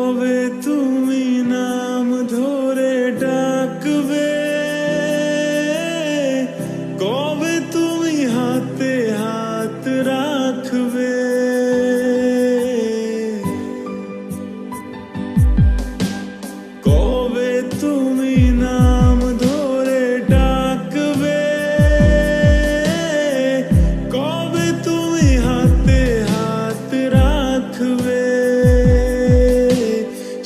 কবে তুমি নাম ধরে ডাকবে, কবে তুমি হাতে হাত রাখবে, কবে তুমি নাম ধরে ডাকবে, কবে তুমি হাতে হাত রাখবে।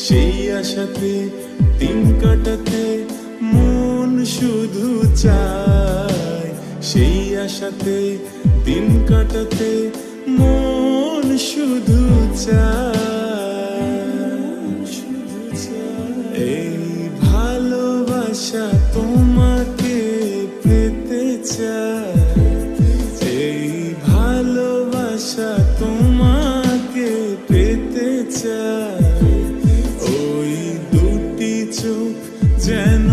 সেই আশাতে দিন কাটাতে মন শুধু চায়, সেই আশাতে দিন কাটাতে মন শুধু চায়। এই ভালোবাসা তোমাকে পেতে চায়, এই ভালোবাসা তোমাকে পেতে চায়। ওই দুটি চোখ যেন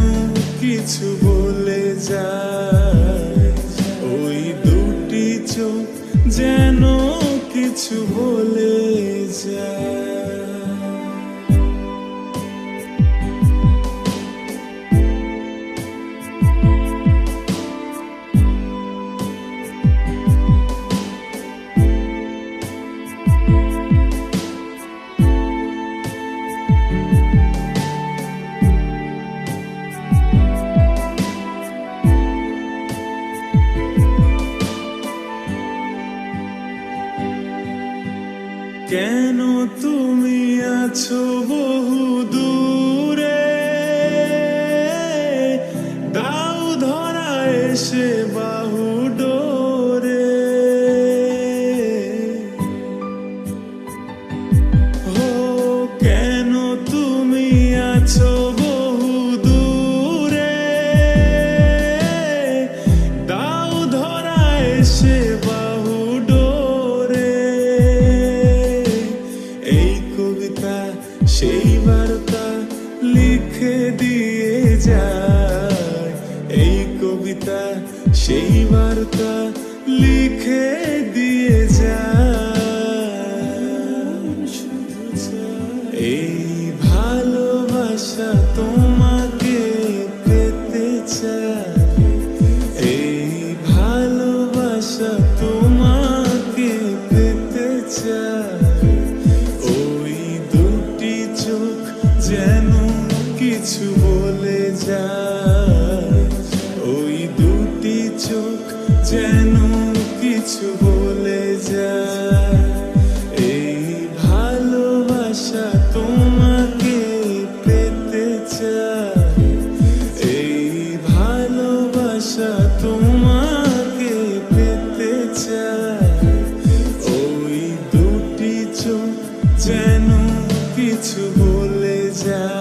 কিছু বলে যায়, ওই দুটি চোখ যেন কিছু বলে যায়। কেন তুমি আছো বহু দূরে, দাও ধরা এসে বাহু ডোরে। ও কেন তুমি আছো বহু দূরে, দাও ধরা এসে বাহু ডোরে। এই কবিতা সেই বার্তা লিখে দিয়ে যায়, এই কবিতা সেই বার্তা লিখে দিয়ে যায়। এই ভালোবাসা তোমাকে পেতে চায়, এই ভালোবাসা তোমাকে পেতে চায়। যেন কিছু বলে যায়, ওই দুটি চোখ যেন কিছু বলে যায়। এই ভালোবাসা তোমাকে পেতে চায়, এই ভালোবাসা তোমাকে পেতে চায়। ওই দুটি চোখ যেন কিছু বলে যায়।